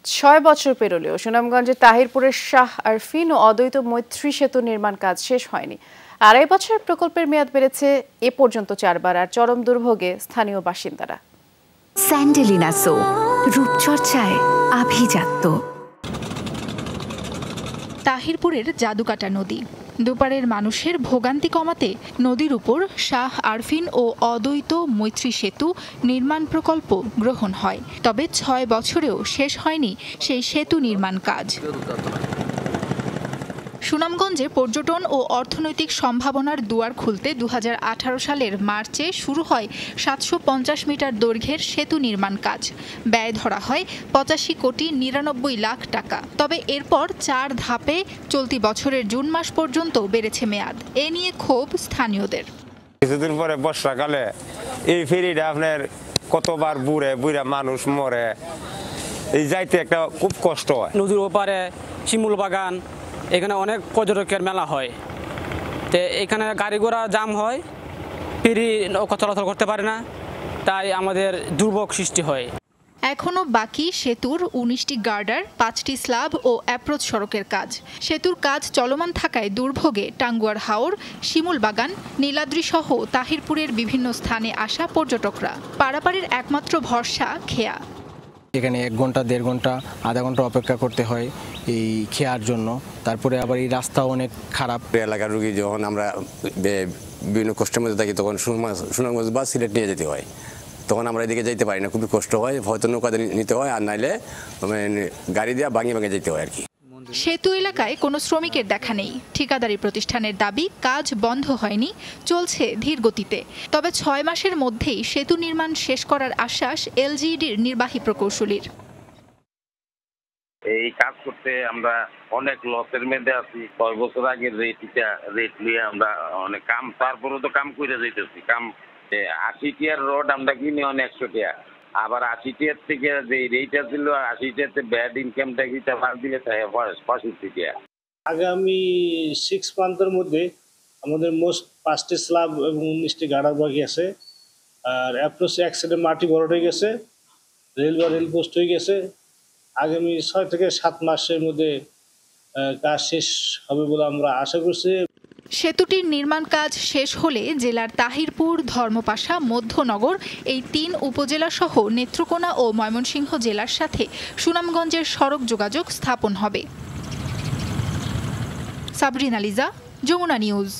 ৬ বছর পেরোলেও সুনামগঞ্জের তাহিরপুরের শাহ আরফিন ও অদ্বৈত মৈত্রী সেতু নির্মাণ কাজ শেষ হয়নি। ২.৫ বছরের প্রকল্পের মেয়াদ বেড়েছে এ পর্যন্ত ৪ বার, আর চরম দুর্ভোগে স্থানীয় বাসিন্দারা। স্যান্ডেলিনা সো, রূপচর্চায় আভিজাত্য। তাহিরপুরের জাদুকাটা নদী, দুপারের মানুষের ভোগান্তি কমাতে নদীর উপর শাহ আরফিন ও অদ্বৈত মৈত্রী সেতু নির্মাণ প্রকল্প গ্রহণ হয়। তবে ৬ বছরেও শেষ হয়নি সেই সেতু নির্মাণ কাজ। সুনামগঞ্জে পর্যটন ও অর্থনৈতিক সম্ভাবনার দুয়ার খুলতে ২০১৮ সালের মার্চে শুরু হয় ৭৫০ মিটার দৈর্ঘ্যের সেতু নির্মাণ কাজ। ব্যয় ধরা হয় ৮৫ কোটি ৯৯ লাখ টাকা। তবে এরপর ৪ ধাপে চলতি বছরের জুন মাস পর্যন্ত বেড়েছে মেয়াদ। এ নিয়ে ক্ষোভ স্থানীয়দের। কিছুদিন পরে বর্ষাকালে এই ফেরিটা আপনার কতবার বুড়া মানুষ মরে, এই যাইতে একটা খুব কষ্ট হয়। নদীর ওপারে শিমুল বাগান, এখানে অনেক পর্যটকের মেলা হয়, তো এখানে গাড়ি ঘোড়া জাম হয়, ফেরি চলাচল করতে পারে না, তাই আমাদের দুর্ভোগ সৃষ্টি হয়। এখনও বাকি সেতুর ১৯টি গার্ডার, ৫টি স্ল্যাব ও অ্যাপ্রোচ সড়কের কাজ। সেতুর কাজ চলমান থাকায় দুর্ভোগে টাঙ্গুয়ার হাওর, শিমুল বাগান, নীলাদ্রি সহ তাহিরপুরের বিভিন্ন স্থানে আসা পর্যটকরা। পারাপারের একমাত্র ভরসা খেয়া। এখানে ১ ঘন্টা ১.৫ ঘন্টা আধা ঘন্টা অপেক্ষা করতে হয় এই খেয়ার জন্য। তারপরে আবার এই রাস্তা অনেক খারাপ। এলাকার রুগী যখন আমরা বিভিন্ন কষ্টের মধ্যে থাকি, তখন সুনামগঞ্জ বা সিলেট নিয়ে যেতে হয়, তখন আমরা এদিকে যেতে পারি না, খুবই কষ্ট হয়। হয়তো নৌকাতে নিতে হয়, আর নাইলে গাড়ি দিয়ে ভাঙিয়ে যেতে হয় আর কি। সেতু এলাকায় কোনো শ্রমিকের দেখা নেই। ঠিকাদারি প্রতিষ্ঠানের দাবি, কাজ বন্ধ হয়নি, চলছে ধীর গতিতে। তবে ৬ মাসের মধ্যেই সেতু নির্মাণ শেষ করার আশ্বাস এলজিইডির নির্বাহী প্রকৌশলীর। এই কাজ করতে আমরা অনেক লসের মধ্যে আছি। ৬ বছর আগে রেট নিয়ে আমরা অনেক কাম, তারপরেও তো কাম করে যেতেছি। কাম ৮০ টিয়ার রোড আমরা কিনি ১০০ টিয়া, আবার ৮০ টিয়ার থেকে যে রেট ছিল ৮০ টিয়াতে ব্যাড ইনকাম ট্যাক্সটা বাদ দিলে ৬৫ টিয়া। আগামী 6 মান্থের মধ্যে আমাদের মোস্ট 5টি স্ল্যাব এবং 19টি গার্ডার বাকি আছে। আর অ্যাপ্রোচ এক সাইডে মাটি ভরাট হয়ে গেছে, রেল পোস্ট হয়ে গেছে। আগামী ৬ থেকে ৭ মাসের মধ্যে কাজ শেষ হবে বলে আমরা আশা করছি। সেতুটির নির্মাণ কাজ শেষ হলে জেলার তাহিরপুর, ধর্মপাশা, মধ্যনগর এই ৩ উপজেলা সহ নেত্রকোনা ও ময়মনসিংহ জেলার সাথে সুনামগঞ্জের সড়ক যোগাযোগ স্থাপন হবে। সাবরিনা লিজা, যমুনা নিউজ।